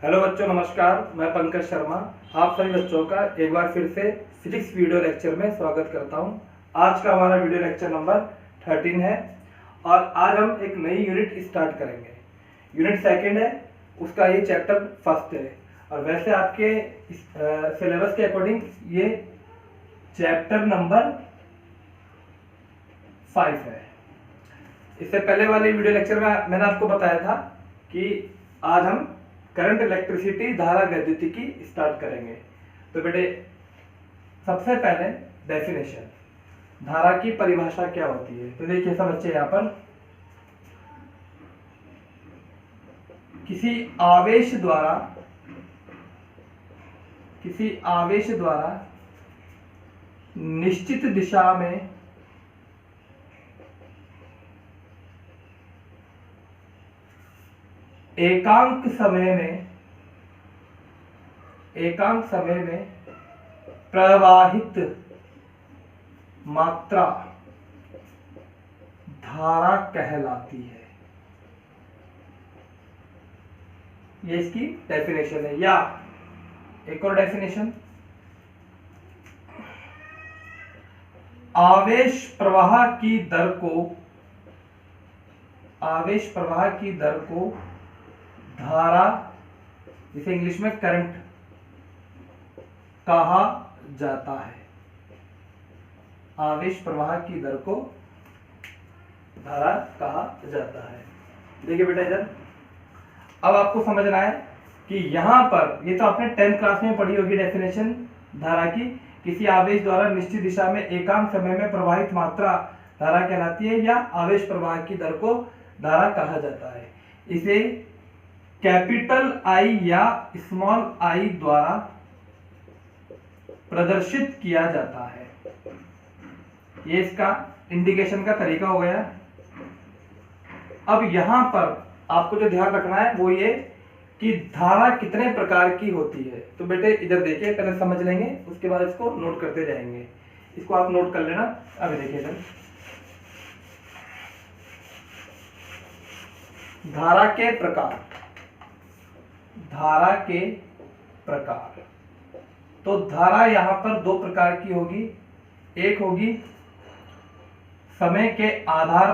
Hello बच्चों, नमस्कार। मैं पंकज शर्मा आप सभी बच्चों का एक बार फिर से फिजिक्स वीडियो लेक्चर में स्वागत करता हूं। आज का हमारा वीडियो लेक्चर नंबर 13 है और आज हम एक नई यूनिट स्टार्ट करेंगे। यूनिट सेकंड है, उसका ये चैप्टर फर्स्ट है और वैसे आपके सिलेबस के अकॉर्डिंग ये चैप्टर नंबर 5 है। इससे पहले वाले वीडियो लेक्चर में मैंने आपको बताया था कि आज हम करंट इलेक्ट्रिसिटी धारा वैद्युतिकी स्टार्ट करेंगे। तो बेटे सबसे पहले डेफिनेशन, धारा की परिभाषा क्या होती है। तो देखिए सब बच्चे यहाँ पर किसी आवेश द्वारा निश्चित दिशा में एकांक समय में प्रवाहित मात्रा धारा कहलाती है। ये इसकी डेफिनेशन है। या एक और डेफिनेशन, आवेश प्रवाह की दर को धारा, जिसे इंग्लिश में करंट कहा जाता है। आवेश प्रवाह की दर को धारा कहा जाता है। देखिए बेटा इधर अब आपको समझना है कि यहां पर ये तो आपने 10th क्लास में पढ़ी होगी डेफिनेशन धारा की। किसी आवेश द्वारा निश्चित दिशा में एकांक समय में प्रवाहित मात्रा धारा कहलाती है या आवेश प्रवाह की दर को धारा कहा जाता है। इसे कैपिटल आई या स्मॉल आई द्वारा प्रदर्शित किया जाता है। ये इसका इंडिकेशन का तरीका हो गया। अब यहां पर आपको जो ध्यान रखना है वो ये कि धारा कितने प्रकार की होती है। तो बेटे इधर देखिए, पहले समझ लेंगे उसके बाद इसको नोट करते जाएंगे। इसको आप नोट कर लेना। अब देखिए इधर धारा के प्रकार। तो धारा यहां पर दो प्रकार की होगी। एक होगी समय के आधार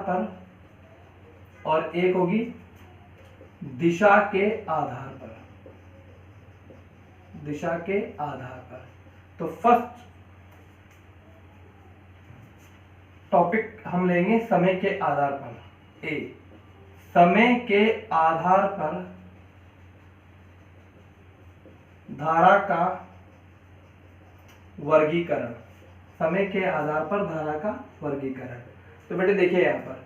पर और एक होगी दिशा के आधार पर। तो फर्स्ट टॉपिक हम लेंगे समय के आधार पर। समय के आधार पर धारा का वर्गीकरण। तो बेटे देखिए यहाँ पर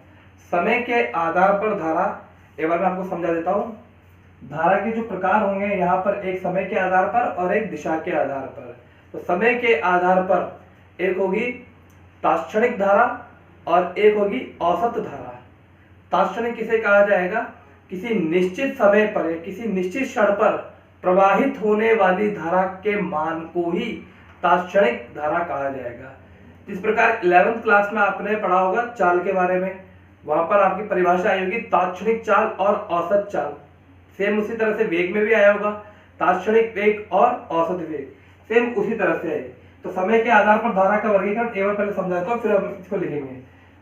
समय के आधार पर धारा, एक बार मैं आपको समझा देता हूं। धारा के जो प्रकार होंगे यहाँ पर, एक समय के आधार पर और एक दिशा के आधार पर। तो समय के आधार पर एक होगी तात्क्षणिक धारा और एक होगी औसत धारा। तात्क्षणिक किसे कहा जाएगा? किसी निश्चित समय पर या किसी निश्चित क्षण पर प्रवाहित होने वाली धारा के मान को ही तात्क्षणिक धारा कहा जाएगा। इस प्रकार 11th क्लास में आपने पढ़ा होगा चाल के बारे में। वहां पर आपकी परिभाषा आई होगी तात्क्षणिक चाल और औसत चाल। सेम उसी तरह से वेग में भी आया होगा, तात्क्षणिक वेग और औसत वेग सेम उसी तरह से है। तो समय के आधार पर धारा का वर्गीकरण एक बार पहले समझाता हूं, फिर हम इसको लिखेंगे।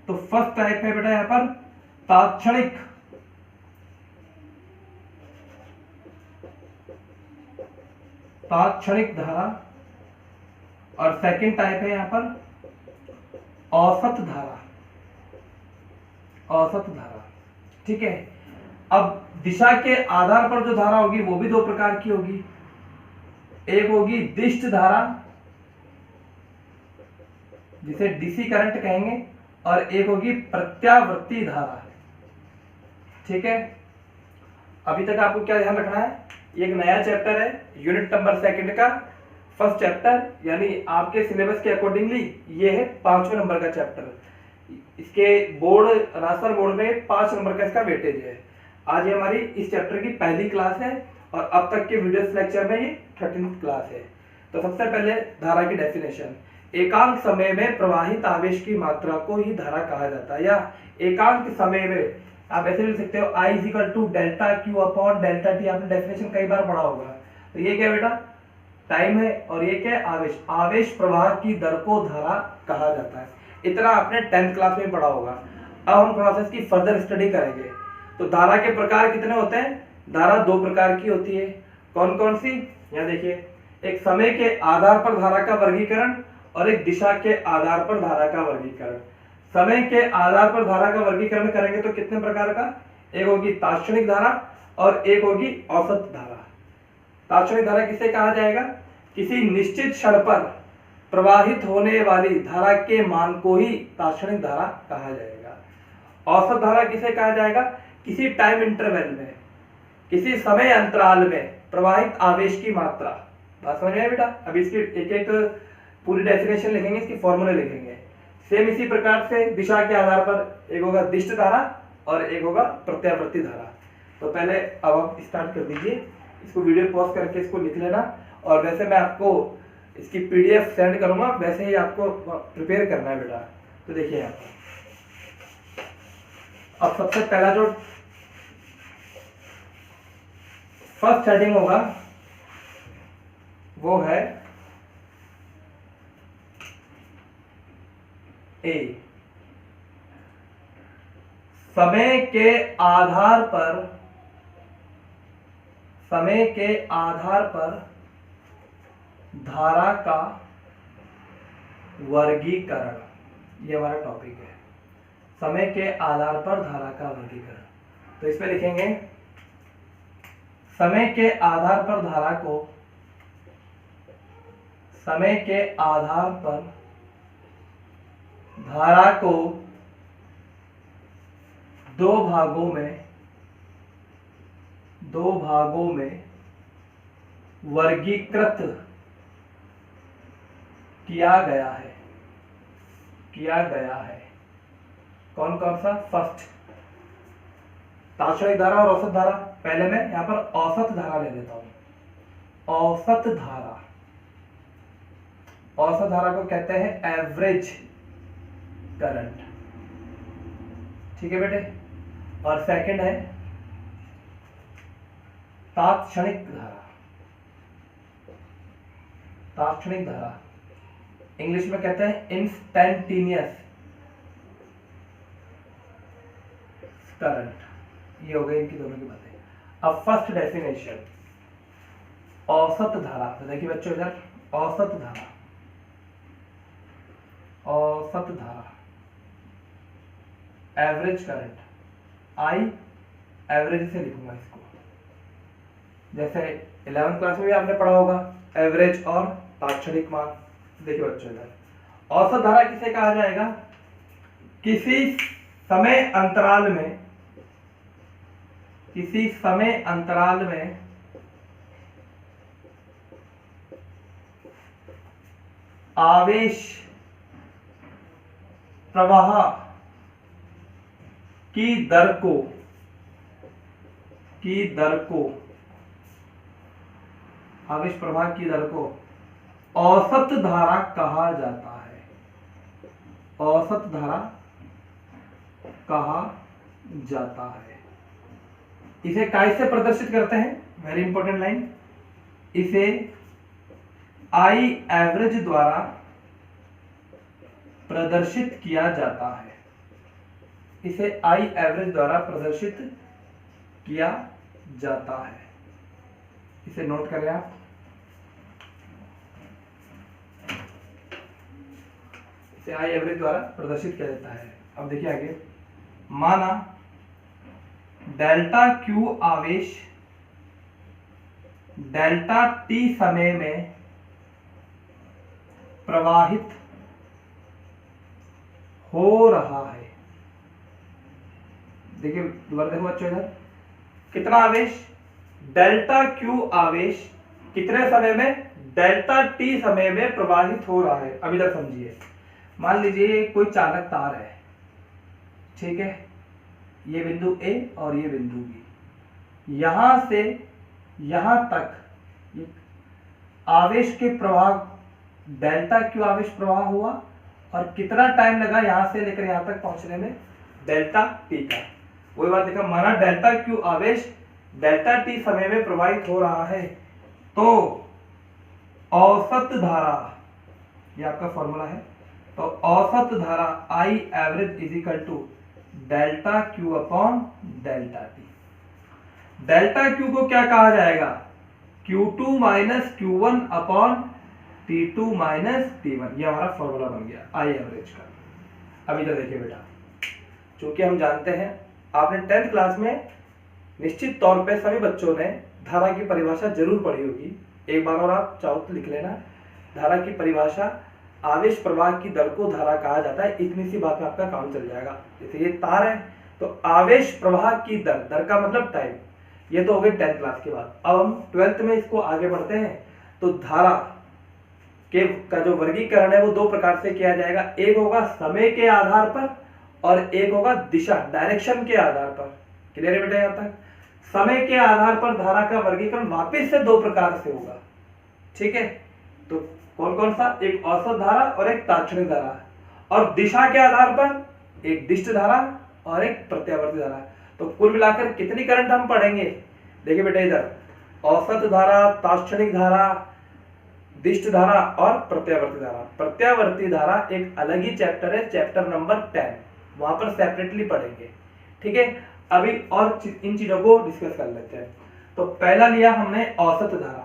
तो फर्स्ट टाइप है बेटा यहाँ पर तात्क्षणिक धारा और सेकंड टाइप है यहाँ पर औसत धारा। ठीक है। अब दिशा के आधार पर जो धारा होगी वो भी दो प्रकार की होगी। एक होगी दिष्ट धारा, जिसे डीसी करंट कहेंगे, और एक होगी प्रत्यावर्ती धारा। ठीक है। अभी तक आपको क्या ध्यान रखना है, ये एक नया चैप्टर है, यूनिट नंबर सेकंड का फर्स्ट चैप्टर, यानी आपके सिलेबस के अकॉर्डिंगली ये है 5वें नंबर का चैप्टर। इसके बोर्ड, राजस्थान बोर्ड में 5 नंबर का इसका वेटेज है। आज ये हमारी इस चैप्टर की पहली क्लास है और अब तक के वीडियोस लेक्चर में ये 13th क्लास है। तो सबसे पहले धारा की डेफिनेशन, एकांक समय में प्रवाहित आवेश की मात्रा को ही धारा कहा जाता है, या एकांक समय में आप ऐसे भी लिख सकते हो I equal to delta Q upon delta T. आपने डेफिनेशन कई बार पढ़ा होगा। तो ये क्या बेटा, टाइम है, और ये क्या है, आवेश। आवेश प्रवाह की दर को धारा कहा जाता है। इतना आपने 10th क्लास में पढ़ा होगा। अब हम थोड़ा सा इसकी फर्दर स्टडी करेंगे। तो धारा के प्रकार कितने होते हैं? धारा दो प्रकार की होती है। कौन कौन सी? यहाँ देखिए, एक समय के आधार पर धारा का वर्गीकरण और एक दिशा के आधार पर धारा का वर्गीकरण। समय के आधार पर धारा का वर्गीकरण करेंगे तो कितने प्रकार का? एक होगी तात्क्षणिक धारा और एक होगी औसत धारा। तात्क्षणिक धारा किसे कहा जाएगा? किसी निश्चित क्षण पर प्रवाहित होने वाली धारा के मान को ही तात्क्षणिक धारा कहा जाएगा। औसत धारा किसे कहा जाएगा? किसी टाइम इंटरवल में, किसी समय अंतराल में प्रवाहित आवेश की मात्रा। बात समझ में आया बेटा? अभी इसकी एक एक पूरी डेफिनेशन लिखेंगे, इसकी फॉर्मूले लिखेंगे। सेम इसी प्रकार से दिशा के आधार पर एक होगा दिष्ट धारा और एक होगा प्रत्यावर्ती धारा। तो पहले अब आप स्टार्ट कर दीजिए, इसको वीडियो पॉज करके इसको लिख लेना, और वैसे मैं आपको इसकी पीडीएफ सेंड करूंगा, वैसे ही आपको प्रिपेयर करना है बेटा। तो देखिए यहाँ अब सबसे पहला जो फर्स्ट हेडिंग होगा वो है ए। समय के आधार पर, समय के आधार पर धारा का वर्गीकरण, ये हमारा टॉपिक है। समय के आधार पर धारा का वर्गीकरण। तो इसमें लिखेंगे समय के आधार पर धारा को, समय के आधार पर धारा को दो भागों में वर्गीकृत किया गया है। कौन कौन सा? फर्स्ट तात्क्षणिक धारा और औसत धारा। पहले मैं यहां पर औसत धारा ले लेता हूं। औसत धारा, औसत धारा को कहते हैं एवरेज करंट। ठीक है बेटे। और सेकंड है तात्क्षणिक धारा। तात्क्षणिक धारा इंग्लिश में कहते हैं इंस्टैंटेनियस करंट। ये हो गई इनकी दोनों की बातें। अब फर्स्ट डेफिनेशन औसत धारा। तो देखिए बच्चों इधर औसत धारा, औसत धारा, एवरेज करंट। आई एवरेज से लिखूंगा इसको, जैसे 11th क्लास में भी आपने पढ़ा होगा एवरेज और तात्क्षणिक मान। देखिए बच्चों इधर औसत धारा किसे कहा जाएगा? किसी समय अंतराल में, किसी समय अंतराल में आवेश प्रवाह की दर को आवेश प्रवाह की दर को औसत धारा कहा जाता है। औसत धारा कहा जाता है। इसे काय से प्रदर्शित करते हैं? Very important line. इसे आई एवरेज द्वारा प्रदर्शित किया जाता है। इसे आई एवरेज द्वारा प्रदर्शित किया जाता है। इसे नोट करें आप। इसे आई एवरेज द्वारा प्रदर्शित किया जाता है। अब देखिए आगे, माना डेल्टा क्यू आवेश डेल्टा टी समय में प्रवाहित हो रहा है। देखिए दोबारा देखो बच्चों इधर, कितना आवेश? डेल्टा क्यू आवेश कितने समय में? डेल्टा टी समय में प्रवाहित हो रहा है। अब इधर समझिए, मान लीजिए कोई चालक तार है, ठीक है, ये बिंदु ए और ये बिंदु बी। यहां से यहां तक आवेश के प्रवाह, डेल्टा क्यू आवेश प्रवाह हुआ, और कितना टाइम लगा यहां से लेकर यहां तक पहुंचने में? डेल्टा टी का। वही बात देखा, माना डेल्टा क्यू आवेश डेल्टा टी समय में प्रवाहित हो रहा है तो औसत धारा, ये आपका फॉर्मूला है, तो औसत धारा I average is equal to delta Q upon delta T. Delta Q को क्या कहा जाएगा, Q2 minus Q1 upon T2 minus T1, ये हमारा फॉर्मूला बन गया आई एवरेज का। अब इधर देखिए बेटा, चूंकि हम जानते हैं आपने 10th क्लास में निश्चित तौर पे सभी बच्चों ने धारा की परिभाषा जरूर पढ़ी होगी, एक बार और आप चाहो तो लिख लेना। धारा की परिभाषा, आवेश प्रवाह की दर को धारा कहा जाता है, इतनी सी बात में आपका काम चल जाएगा। जैसे ये तार है तो आवेश प्रवाह की दर, दर का मतलब टाइम, ये तो हो गई 10th क्लास के बाद। अब हम 12th में इसको आगे बढ़ते हैं। तो धारा के का जो वर्गीकरण है वो दो प्रकार से किया जाएगा, एक होगा समय के आधार पर और एक होगा दिशा डायरेक्शन के आधार पर। क्लियर है बेटा यहाँ तक? समय के आधार पर धारा का वर्गीकरण वापिस से दो प्रकार से होगा, ठीक है? तो कौन कौन सा, एक औसत धारा और एक तात्क्षणिक धारा, और दिशा के आधार पर एक दिष्ट धारा और एक प्रत्यावर्ती धारा। तो कुल मिलाकर कितनी करंट हम पढ़ेंगे, देखिए बेटा इधर, औसत धारा, तात्क्षणिक धारा, दिष्ट धारा और प्रत्यावर्ती धारा। प्रत्यावर्ती धारा एक अलग ही चैप्टर है, चैप्टर नंबर 10, वहां पर सेपरेटली पढ़ेंगे, ठीक है? अभी और इन चीजों को डिस्कस कर लेते हैं। तो पहला लिया हमने औसत धारा,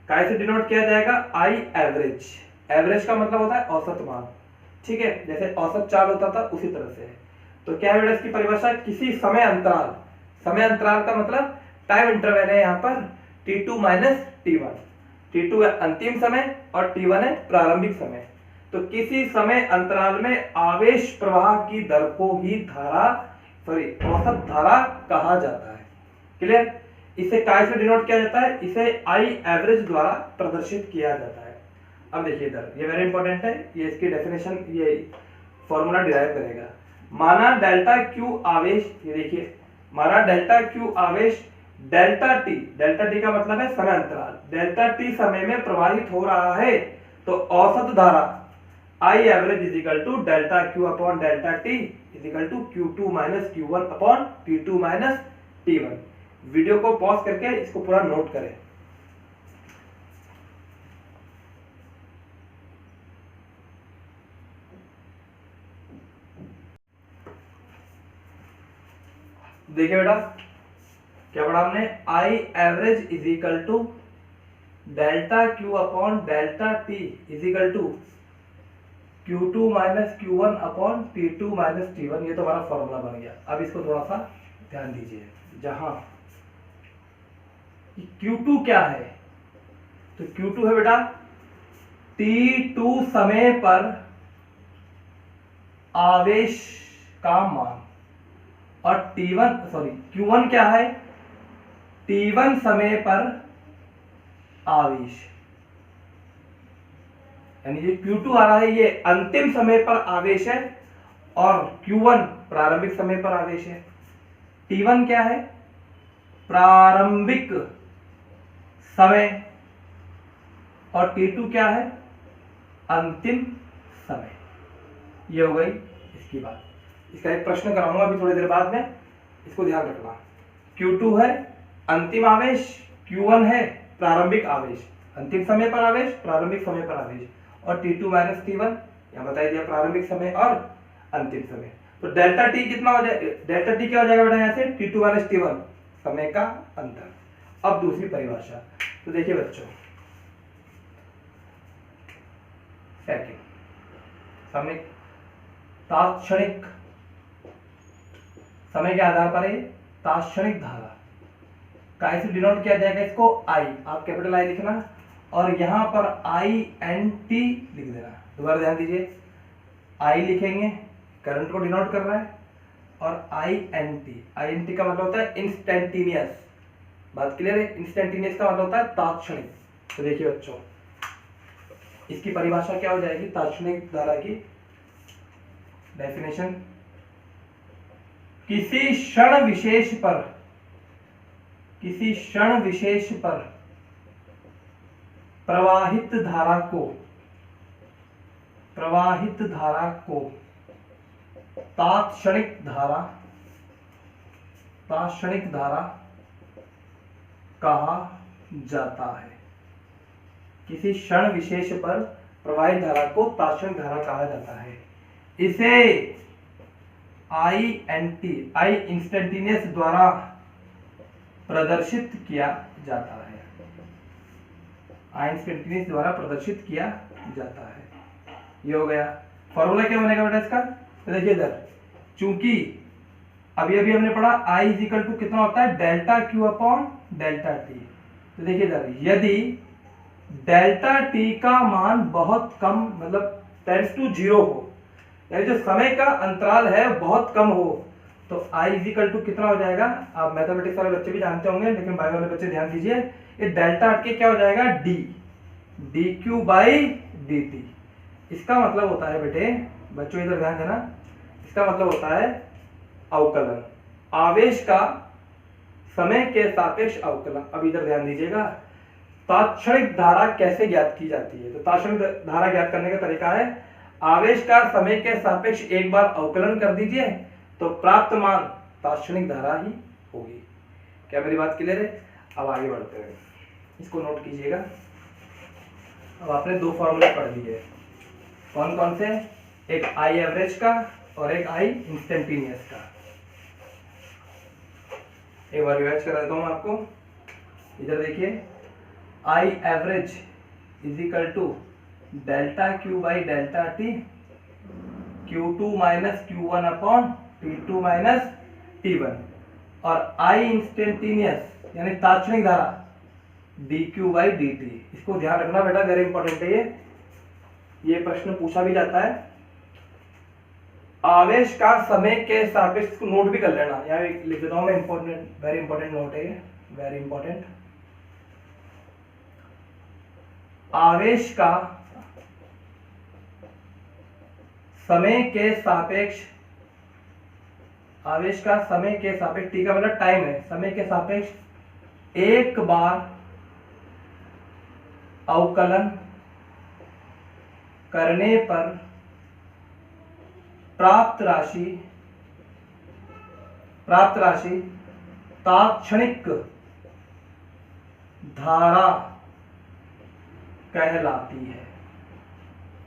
कैसे डिनोट किया जाएगा, आई एवरेज। एवरेज का मतलब होता है औसत मान, ठीक है? जैसे औसत चाल होता था उसी तरह से। तो क्या है इसकी परिभाषा, किसी समय अंतराल, समय अंतराल का मतलब टाइम इंटरवल है यहाँ पर T2 माइनस T1। T2 है अंतिम समय और T1 है प्रारंभिक समय। तो किसी समय अंतराल में आवेश प्रवाह की दर को ही धारा, सॉरी, औसत धारा कहा जाता है। क्लियर? इसे काय से डिनोट किया जाता है, इसे आई एवरेज द्वारा प्रदर्शित किया जाता है। अब देखिए इधर, ये वेरी इंपॉर्टेंट है, ये इसकी डेफिनेशन, ये फॉर्मूला डिराइव करेगा। माना डेल्टा क्यू आवेश, ये देखिए, माना डेल्टा क्यू आवेश डेल्टा टी का मतलब है समय अंतराल, डेल्टा टी समय में प्रवाहित हो रहा है तो औसत धारा I average is equal to delta Q upon delta T is equal to Q2 minus Q1 upon T2 minus T1। Video को पॉज करके इसको पूरा नोट करें। देखिए बेटा, क्या पढ़ा हमने, I average is equal to delta Q upon delta T is equal to Q2 minus Q1 upon T2 minus T1। ये तो हमारा फॉर्मूला बन गया। अब इसको थोड़ा सा ध्यान दीजिए, जहां Q2 क्या है, तो Q2 है बेटा T2 समय पर आवेश का मान, और Q1 क्या है, T1 समय पर आवेश, यानी जो Q2 आ रहा है ये अंतिम समय पर आवेश है और Q1 प्रारंभिक समय पर आवेश है। T1 क्या है, प्रारंभिक समय, और T2 क्या है, अंतिम समय। ये हो गई इसकी बात। इसका एक प्रश्न कराऊंगा अभी थोड़ी देर बाद में, इसको ध्यान रखना। Q2 है अंतिम आवेश, Q1 है प्रारंभिक आवेश, अंतिम समय पर आवेश, प्रारंभिक समय पर आवेश, और T2 माइनस T1 यहाँ बता दिया, प्रारंभिक समय और अंतिम समय। तो डेल्टा टी कितना हो जाएगा, डेल्टा टी क्या हो जाएगा बेटा यहाँ से, T2 माइनस T1, समय का अंतर। अब दूसरी परिभाषा, तो देखिए बच्चों, सेकंड समय, तात्क्षणिक, समय के आधार पर है तात्क्षणिक धारा, कैसे डिनोट किया जाएगा इसको, आई, आप कैपिटल आई लिखना और यहां पर INT लिख देना। दोबारा ध्यान दीजिए, आई लिखेंगे, करंट को डिनोट कर रहा है, और INT का मतलब होता है इंस्टेंटेनियस। बात क्लियर है? इंस्टेंटेनियस का मतलब होता है तात्क्षणिक। तो देखिए बच्चों, इसकी परिभाषा क्या हो जाएगी, तात्क्षणिक धारा की डेफिनेशन, किसी क्षण विशेष पर प्रवाहित धारा को तात्क्षणिक धारा तात्क्षणिक धारा कहा जाता है। किसी क्षण विशेष पर प्रवाहित धारा को तात्क्षणिक धारा कहा जाता है। इसे आई इंस्टेंटेनियस द्वारा प्रदर्शित किया जाता है। आई इंस्टेंटेनियस द्वारा प्रदर्शित किया जाता है। ये हो गया। फॉर्मूला क्या बनेगा बेटा इसका? तो देखिए इधर, चूंकि अभी अभी हमने पढ़ा आई इज इक्वल टू कितना होता है, delta Q upon delta T. तो देखिए इधर, यदि डेल्टा टी का मान बहुत कम मतलब टेंड्स टू जीरो हो, यानी जो समय का अंतराल है बहुत कम हो, तो आई इज इक्वल टू कितना हो जाएगा? आप मैथमेटिक्स वाले बच्चे भी जानते होंगे, लेकिन बायो वाले बच्चे ध्यान दीजिए, ये डेल्टा हट के क्या हो जाएगा? D Q by D T. इसका मतलब होता है बेटे, बच्चों इधर ध्यान देना, इसका मतलब होता है अवकलन, आवेश का समय के सापेक्ष अवकलन। अब इधर ध्यान दीजिएगा, तात्क्षणिक धारा कैसे ज्ञात की जाती है? तो तात्क्षणिक धारा ज्ञात करने का तरीका है, आवेश का समय के सापेक्ष एक बार अवकलन कर दीजिए तो प्राप्त मान तात्क्षणिक धारा ही होगी। क्या मेरी बात क्लियर है? अब आगे बढ़ते हैं, इसको नोट कीजिएगा। अब आपने दो फॉर्मूले पढ़ लिए, कौन कौन से? एक आई एवरेज का और एक आई इंस्टेंटेनियस का। एक बार रिवाइज करा देता हूं आपको। इधर देखिए, I average is equal to delta Q by delta T, Q2 minus Q1 upon T2 minus T1, और आई इंस्टेंटेनियस यानी तात्क्षणिक धारा dQ बाई dt। इसको ध्यान रखना बेटा, वेरी इंपॉर्टेंट है ये प्रश्न पूछा भी जाता है। आवेश का समय के सापेक्ष, नोट भी कर लेना, यहाँ लिख देता हूं मैं, इंपॉर्टेंट, वेरी इंपॉर्टेंट नोट है ये, वेरी इंपॉर्टेंट। आवेश का समय के सापेक्ष, आवेश का समय के सापेक्ष, टी का मतलब टाइम है, समय के सापेक्ष एक बार अवकलन करने पर प्राप्त राशि तात्क्षणिक धारा कहलाती है।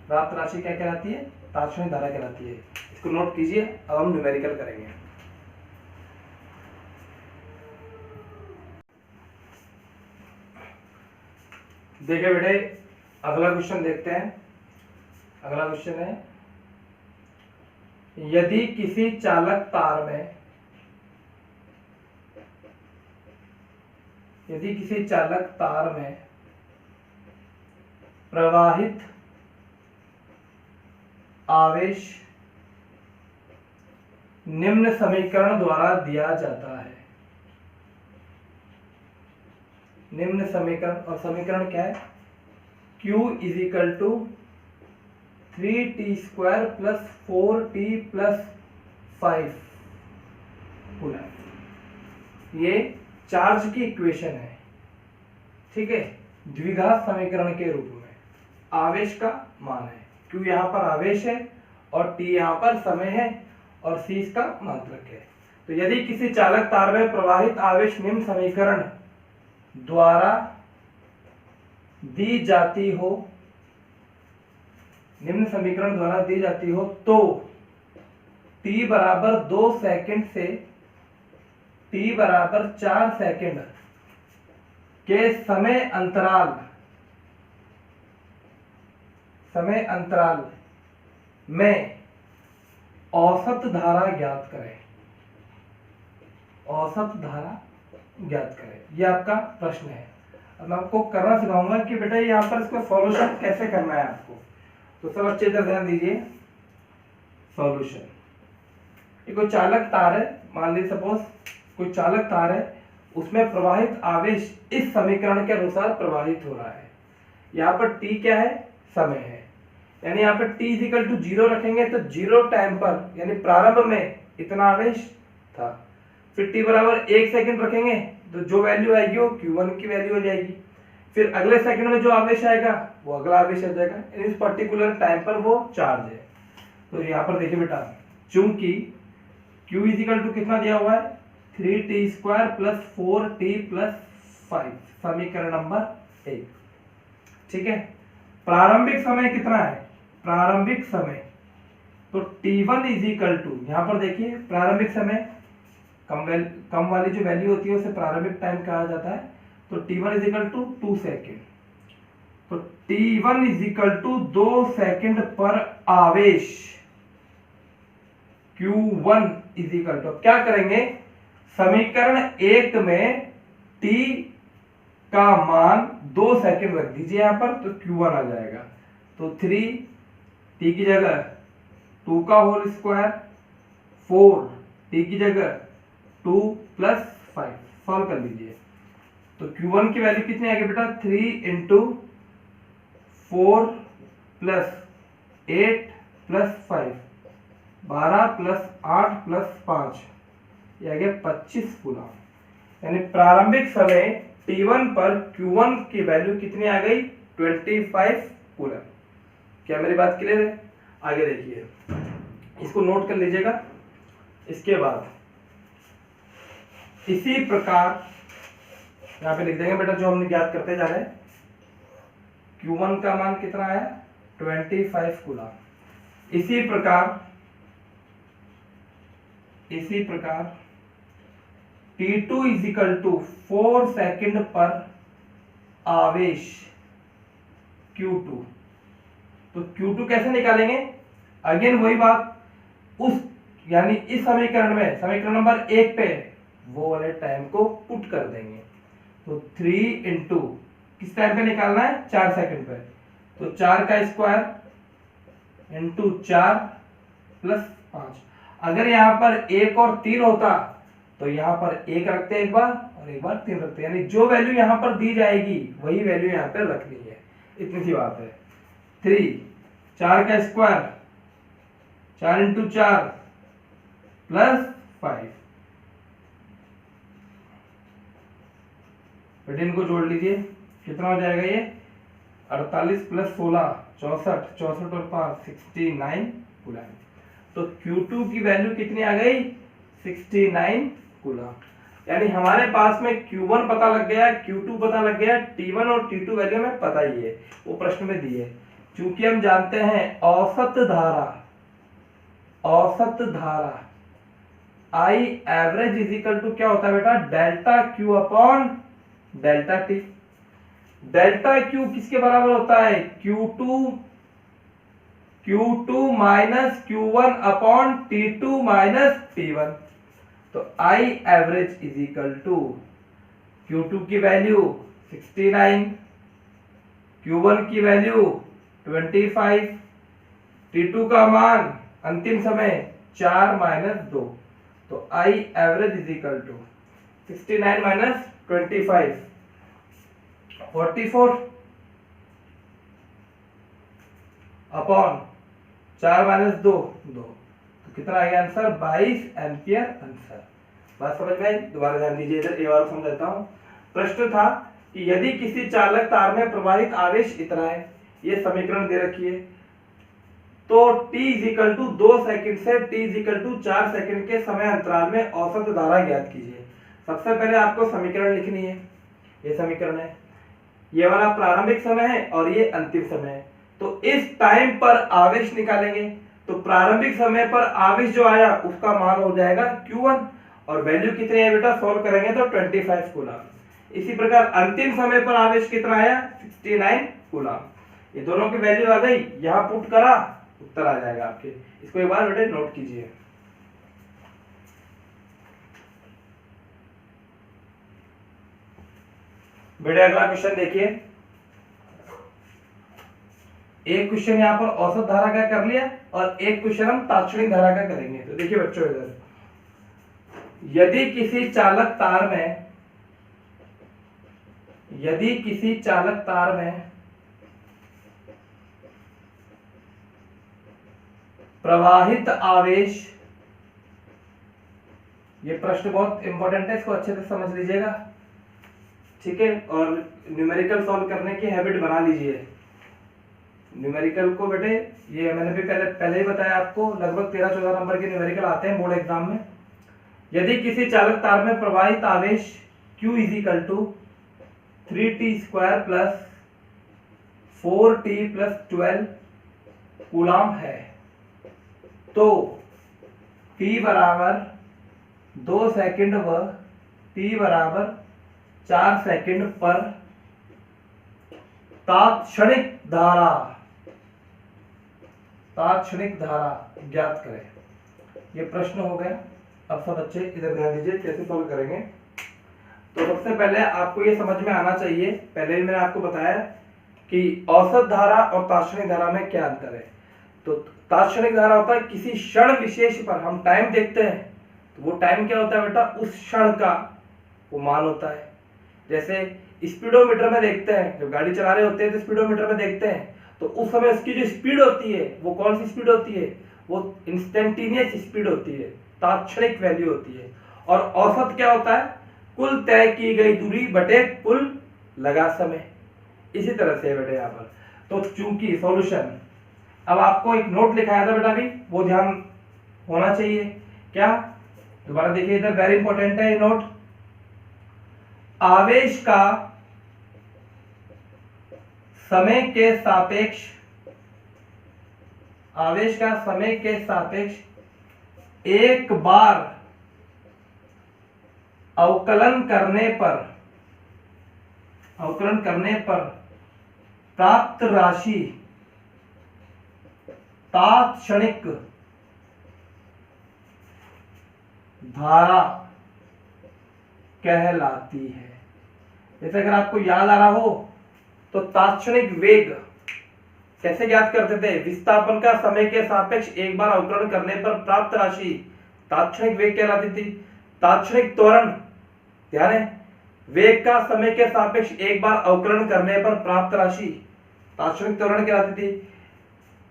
प्राप्त राशि क्या कहलाती है? तात्क्षणिक धारा कहलाती है। इसको नोट कीजिए। अब हम न्यूमेरिकल करेंगे। देखिए बेटे, अगला क्वेश्चन देखते हैं। अगला क्वेश्चन है, यदि किसी चालक तार में प्रवाहित आवेश निम्न समीकरण द्वारा दिया जाता है। निम्न समीकरण, और समीकरण क्या है? Q is equal to 3t square plus 4t plus 5 coulomb. ये चार्ज की इक्वेशन है, ठीक है, द्विघात समीकरण के रूप में। आवेश का मान है, Q यहाँ पर आवेश है और T यहाँ पर समय है और C इसका मात्रक है। तो यदि किसी चालक तार में प्रवाहित आवेश निम्न समीकरण द्वारा दी जाती हो, निम्न समीकरण द्वारा दी जाती हो, तो t बराबर 2 सेकंड से t बराबर 4 सेकंड के समय अंतराल में औसत धारा ज्ञात करें। औसत धारा ज्ञात करें, यह आपका प्रश्न है। अब मैं आपको करना सिखाऊंगा कि बेटा यहाँ पर इसको सॉल्यूशन कैसे करना है आपको। तो सब अच्छे से ध्यान दीजिए। सॉल्यूशन, ये कोई चालक तार है, मान लीजिए सपोज कोई चालक तार है, उसमें प्रवाहित आवेश इस समीकरण के अनुसार प्रवाहित हो रहा है। यहाँ पर t क्या है? समय है, यानी यहाँ पर t इज इक्वल टू 0 रखेंगे तो 0 टाइम पर यानी प्रारंभ में इतना आवेश था। फिर t बराबर 1 सेकंड रखेंगे तो जो वैल्यू आएगी वो Q1 की वैल्यू हो जाएगी। फिर अगले सेकंड में जो आवेश आएगा वो अगला आवेश आ जाएगा, इस पर्टिकुलर टाइम पर वो चार्ज है। तो यहाँ पर देखिए बेटा, चूंकि Q इज इक्वल टू कितना दिया हुआ है? 3t² प्लस 4t प्लस 5, समीकरण नंबर 1। ठीक है, प्रारंभिक समय कितना है? प्रारंभिक समय तो t1 इज इक्वल टू, यहां पर देखिए प्रारंभिक समय कम वाली जो वैल्यू होती है उसे प्रारंभिक टाइम कहा जाता है। तो t1 is equal to 2 second, तो t1 is equal to 2 second पर आवेश। q1 इज इक्वल टू, क्या करेंगे, समीकरण 1 में t का मान 2 सेकेंड रख दीजिए यहां पर, तो q1 आ जाएगा। तो 3 t की जगह 2 का होल स्क्वायर, 4 t की जगह 2 प्लस 5, सॉल्व कर लीजिए। तो q1 की वैल्यू कितनी आएगी बेटा? 3 into 4 plus 8 plus 5, 12 plus 8 plus 5, ये आ गया 25 कूलम। यानी प्रारंभिक समय t1 पर q1 की वैल्यू कितनी आ गई? 25 कूलम। क्या मेरी बात क्लियर है? आगे देखिए, इसको नोट कर लीजिएगा। इसके बाद इसी प्रकार यहां पे लिख देंगे बेटा, जो हमने ज्ञात करते जा रहे हैं, q1 का मान कितना आया? 25 कूलम। इसी प्रकार t2 is equal to 4 second पर आवेश q2। तो q2 कैसे निकालेंगे? अगेन वही बात, उस यानी इस समीकरण में, समीकरण नंबर 1 पे वो वाले टाइम को पुट कर देंगे। तो 3 इंटू किस टाइम पे निकालना है? 4 सेकेंड पे, तो 4 का स्क्वायर इंटू 4 प्लस 5। अगर यहां पर 1 और 3 होता तो यहां पर 1 रखते हैं एक बार और एक बार 3 रखते हैं, यानी जो वैल्यू यहां पर दी जाएगी वही वैल्यू यहां पर रखनी है। इतनी सी बात है। 3, 4 का स्क्वायर, 4 इंटू 4 प्लस 5, बेटे इनको जोड़ लीजिए, कितना हो जाएगा ये? 48 प्लस 16 64, 64 और 5 69 कूलम। तो Q2 की वैल्यू कितनी आ गई? 69 कूलम। यानी हमारे पास में Q1 पता लग गया, Q2 पता लग गया, T1 और T2 वैल्यू में पता ही है, वो प्रश्न में दी है। क्योंकि हम जानते हैं औसत धारा I average is equal to क्या होता है बेटा? Delta Q upon delta T। Delta Q किसके बराबर होता है? Q2 minus Q1 upon T2 minus T1। तो I average is equal to Q2 की वैल्यू 69, Q1 की वैल्यू 25, T2 का मान अंतिम समय 4 माइनस 2। तो I average is equal to 69 minus 25 44 upon 4 minus 2 2। तो कितना आ गया आंसर? 22 ampere answer. बात समझ में आई? दोबारा ध्यान दीजिए, इधर एक बार समझाता हूं। प्रश्न था कि यदि किसी चालक तार में प्रवाहित आवेश इतना है, ये समीकरण दे रखी है, तो t is equal to 2 second से t is equal to 4 second के समय अंतराल में औसत धारा ज्ञात कीजिए। सबसे पहले आपको समीकरण लिखनी है, ये समीकरण है, ये वाला प्रारंभिक समय है और ये अंतिम समय है। तो इस टाइम पर आवेश निकालेंगे, तो प्रारंभिक समय पर आवेश जो आया उसका मान हो जाएगा Q1 और वैल्यू कितनी है बेटा? सॉल्व करेंगे तो 25 कूलम। इसी प्रकार अंतिम समय पर आवेश कितना आया? 69 कूलम। ये दोनों की वैल्यू आ गई, यहां पुट करा, उत्तर आ जाएगा आपके। इसको एक बार बेटे नोट कीजिए। बेटे अगला क्वेश्चन देखिए, एक क्वेश्चन यहां पर औसत धारा का कर लिया और एक क्वेश्चन हम तात्क्षणिक धारा का करेंगे। तो देखिए बच्चों, इधर यदि किसी चालक तार में प्रवाहित आवेश, ये प्रश्न बहुत इंपॉर्टेंट है, इसको अच्छे से समझ लीजिएगा, ठीक है। और न्यूमेरिकल सॉल्व करने की हैबिट बना लीजिए। न्यूमेरिकल को बेटे, ये मैंने भी पहले ही बताया आपको, लगभग 13-14 नंबर के न्यूमेरिकल आते हैं बोर्ड एग्जाम में। यदि किसी चालक तार में प्रवाहित आवेश Q is equal to 3t² plus 4t plus 12 coulomb है, तो t बराबर 2 सेकंड व t बराबर 4 सेकंड पर तात्क्षणिक धारा ज्ञात करें। ये प्रश्न हो गया। अब सब बच्चे इधर ध्यान दीजिए कैसे सॉल्व करेंगे। तो सबसे पहले आपको ये समझ में आना चाहिए, पहले भी मैंने आपको बताया कि औसत धारा और तात्क्षणिक धारा में क्या अंतर है। तो तात्क्षणिक धारा होता है किसी क्षण विशेष पर हम टाइम देखते हैं, तो वो टाइम क्या होता है बेटा, उस क्षण का वो मान होता है। जैसे स्पीडोमीटर में देखते हैं, जब गाड़ी चला रहे होते हैं तो स्पीडोमीटर में देखते हैं, तो उस समय उसकी जो स्पीड होती है वो कौन सी स्पीड होती है, वो इंस्टेंटेनियस स्पीड होती है, तात्क्षणिक वैल्यू होती है। और औसत क्या होता है, कुल तय की गई दूरी बटे कुल लगा समय। इसी तरह से बेटे यहाँ पर तो चूंकि सॉल्यूशन, अब आपको एक नोट लिखाया था बेटा भी, वो ध्यान होना चाहिए। क्या, दोबारा देखिए इधर, वेरी इंपॉर्टेंट है ये नोट। आवेश का समय के सापेक्ष एक बार अवकलन करने पर प्राप्त राशि तात्क्षणिक धारा कहलाती है। जैसे अगर आपको याद आ रहा हो तो तात्क्षणिक वेग कैसे ज्ञात करते थे, विस्थापन का समय के सापेक्ष एक बार अवकलन करने पर प्राप्त राशि तात्क्षणिक वेग कहलाती थी। तात्क्षणिक त्वरण, ध्यान है, वेग का समय के सापेक्ष एक बार अवकलन करने पर प्राप्त राशि तात्क्षणिक त्वरण कहलाती थी।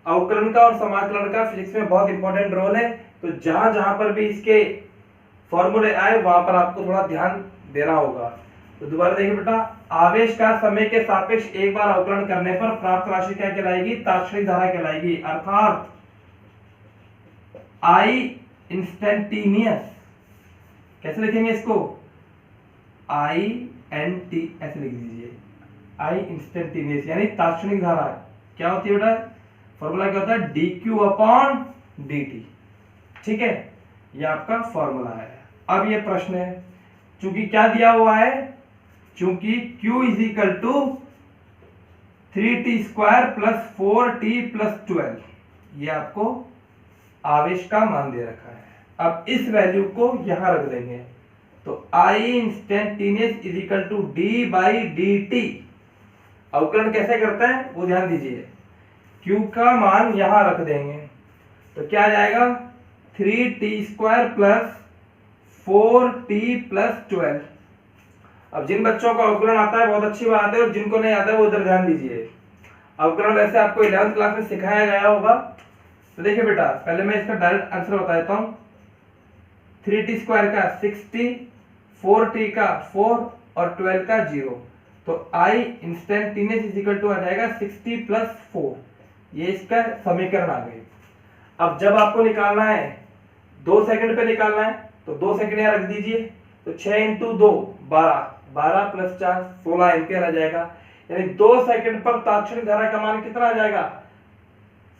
अवकलन का और समाकलन का फिजिक्स में बहुत इंपॉर्टेंट रोल है, तो जहां जहां पर भी इसके फॉर्मूले आए वहां पर आपको थोड़ा ध्यान देना होगा। तो दोबारा देखिए बेटा, आवेश का समय के सापेक्ष एक बार अवकलन करने पर प्राप्त राशि क्या कहलाएगी, तात्क्षणिक धारा कहलाएगी। अर्थात आई इंस्टेंटेनियस, कैसे लिखेंगे इसको, आई एन टी ऐसे लिख दीजिए, आई इंस्टेंटेनियस यानी तात्क्षणिक धारा क्या होती है बेटा, फॉर्मूला क्या होता है, dq अपॉन dt। ठीक है, ये आपका फॉर्मूला है। अब ये प्रश्न है, चूंकि क्या दिया हुआ है, चूंकि q is equal to 3t² plus 4t plus 12, ये आपको आवेश का मान दे रखा है। अब इस वैल्यू को यहां रख देंगे, तो I instantaneous is equal to d by dt। अवकलन कैसे करता है वो ध्यान दीजिए, q का मान यहां रख देंगे, तो क्या आ जाएगा, 3t² प्लस 4t प्लस 12। अब जिन बच्चों को अवकलन आता है बहुत अच्छी बात है, और जिनको नहीं आता है वो उधर ध्यान दीजिए। अवकलन वैसे आपको 11th क्लास में सिखाया गया होगा। तो देखिए बेटा, पहले मैं इसका डायरेक्ट आंसर बता देता हूं। 3t² का 60, 4t का 4 और 12 का 0, तो I instantaneous is equal to आ जाएगा 60 प्लस 4। ये इसका समीकरण आ गई। अब जब आपको निकालना है 2 सेकंड पे निकालना है, तो 2 सेकंड यहां रख दीजिए, तो 6 इंटू 2 12, 12 प्लस 4 16 एम्पियर आ जाएगा। यानी 2 सेकंड पर तात्क्षणिक धारा का मान कितना आ जाएगा,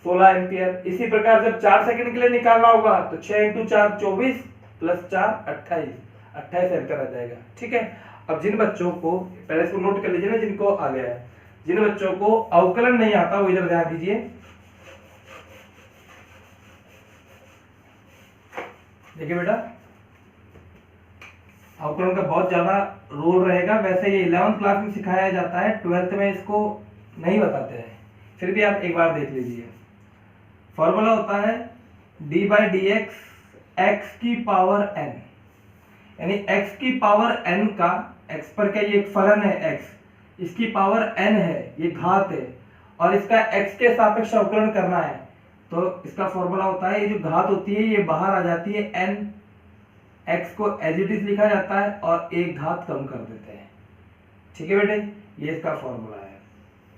16 एम्पियर। इसी प्रकार जब 4 सेकंड के लिए निकालना होगा, तो 6 इंटू 4 24 प्लस 4 28 एम्पियर आ जाएगा। ठीक है, अब जिन बच्चों को, पहले इसको नोट कर लीजिए ना, जिनको आ गया है, जिन बच्चों को अवकलन नहीं आता वो इधर ध्यान दीजिए। देखिए बेटा, अवकलन का बहुत ज्यादा रोल रहेगा। वैसे ये 11th क्लास में सिखाया जाता है, 12th में इसको नहीं बताते हैं, फिर भी आप एक बार देख लीजिए। फॉर्मूला होता है d बाई डी एक्स की पावर n, यानी x की पावर n का, x पर क्या ये एक फलन है x, इसकी पावर n है, ये घात है, और इसका x के सापेक्ष अवकलन करना है, तो इसका फॉर्मूला होता है, ये जो घात होती है ये बाहर आ जाती है n, x को एज इट इज लिखा जाता है और एक घात कम कर देते हैं। ठीक है बेटे, ये इसका फॉर्मूला है,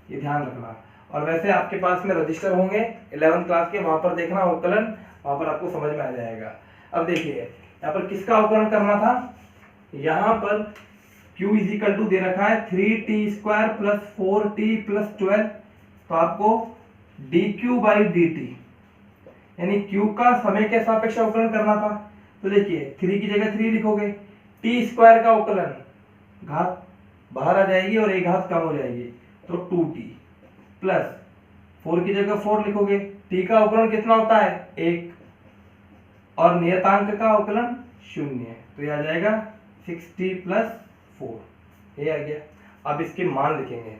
ये ध्यान रखना। और वैसे आपके पास में रजिस्टर होंगे 11th क्लास के, वहां पर देखना अवकलन, वहां पर आपको समझ में आ जाएगा। अब देखिए, यहाँ पर किसका अवकलन करना था, यहाँ पर q इज इक्वल टू दे रखा है 3t² प्लस 4t प्लस 12, तो आपको dq बाई dt यानी q का समय के सापेक्ष अवकलन करना था। तो देखिए 3 की जगह 3 लिखोगे, t² का अवकलन, घात बाहर आ जाएगी और एक घात कम हो जाएगी, तो 2t प्लस 4 की जगह 4 लिखोगे, t का अवकलन कितना होता है 1 और नियतांक का अवकलन 0, तो यह आ जाएगा 6t प्लस 4, ये आ गया। अब इसके मान लिखेंगे।